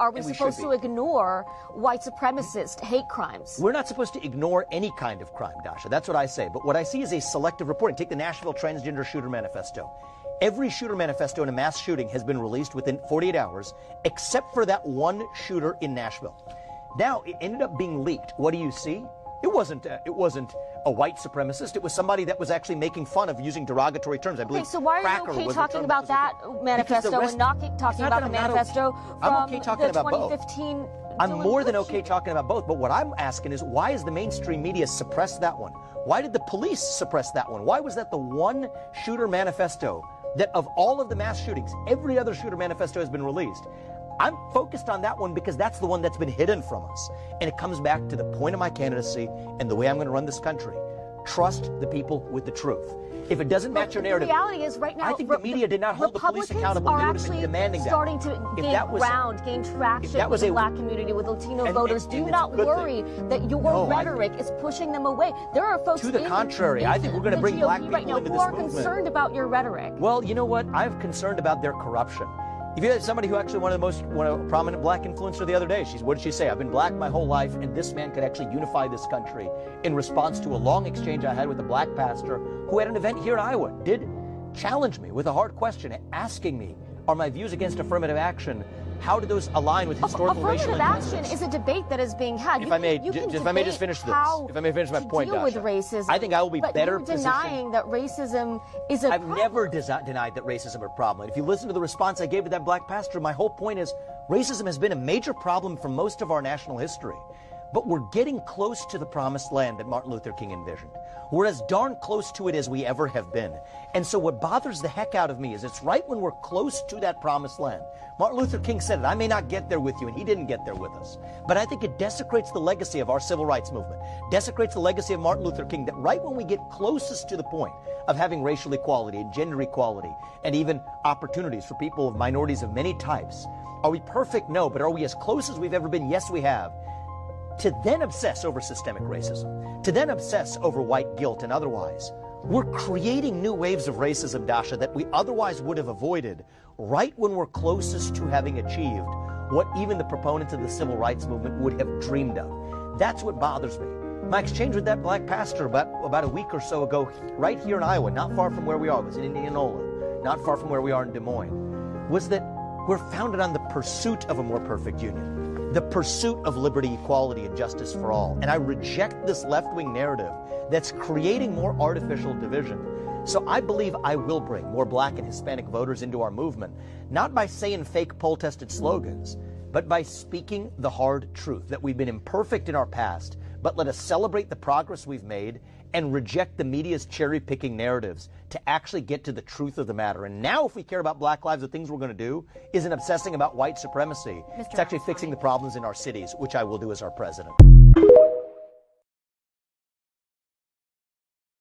are we supposed to ignore white supremacist hate crimes? We're not supposed to ignore any kind of crime, Dasha. That's what I say. But what I see is a selective reporting. Take the Nashville Transgender Shooter Manifesto. Every shooter manifesto in a mass shooting has been released within 48 hours, except for that one shooter in Nashville. Now, it ended up being leaked. What do you see? It wasn't a white supremacist. It was somebody that was actually making fun of using derogatory terms. I believe. Okay, so why are you okay talking about that manifesto and not talking about the manifesto from the 2015? I'm more than okay talking about both, but what I'm asking is, why is the mainstream media suppress that one? Why did the police suppress that one? Why was that the one shooter manifesto that of all of the mass shootings, every other shooter manifesto has been released? I'm focused on that one because that's the one that's been hidden from us. And it comes back to the point of my candidacy and the way I'm going to run this country. Trust the people with the truth. If it doesn't match your narrative, the reality is right now, I think the media did not hold the police accountable. They would have been demanding that. Starting to gain traction with the black community, with Latino voters. Do not worry that your rhetoric is pushing them away. There are folks to the contrary. I think we're going to bring black people into this movement. Who are concerned about your rhetoric. Well, you know what? I'm concerned about their corruption. If you had somebody who actually one of the most prominent black influencer the other day, what did she say? I've been black my whole life, and this man could actually unify this country, in response to a long exchange I had with a black pastor who had an event here in Iowa, did challenge me with a hard question, asking me, are my views against affirmative action, how do those align with historical racial injustice? Affirmative action is a debate that is being had. If I may just finish this. If I may finish my point, Dasha. With racism, I think I will be better positioned. But you're denying that racism is a problem. I've never denied that racism is a problem. If you listen to the response I gave to that black pastor, my whole point is racism has been a major problem for most of our national history. But we're getting close to the promised land that Martin Luther King envisioned. We're as darn close to it as we ever have been. And so what bothers the heck out of me is it's right when we're close to that promised land. Martin Luther King said it, I may not get there with you, and he didn't get there with us. But I think it desecrates the legacy of our civil rights movement, desecrates the legacy of Martin Luther King, that right when we get closest to the point of having racial equality and gender equality and even opportunities for people of minorities of many types, are we perfect? No, but are we as close as we've ever been? Yes, we have. To then obsess over systemic racism, to then obsess over white guilt and otherwise, we're creating new waves of racism, Dasha, that we otherwise would have avoided right when we're closest to having achieved what even the proponents of the civil rights movement would have dreamed of. That's what bothers me. My exchange with that black pastor about a week or so ago, right here in Iowa, not far from where we are, it was in Indianola, not far from where we are in Des Moines, was that we're founded on the pursuit of a more perfect union, the pursuit of liberty, equality, and justice for all. And I reject this left-wing narrative that's creating more artificial division. So I believe I will bring more black and Hispanic voters into our movement, not by saying fake poll-tested slogans, but by speaking the hard truth that we've been imperfect in our past, but let us celebrate the progress we've made and reject the media's cherry-picking narratives to actually get to the truth of the matter. And now if we care about black lives, the things we're going to do isn't obsessing about white supremacy. It's actually fixing the problems in our cities, which I will do as our president.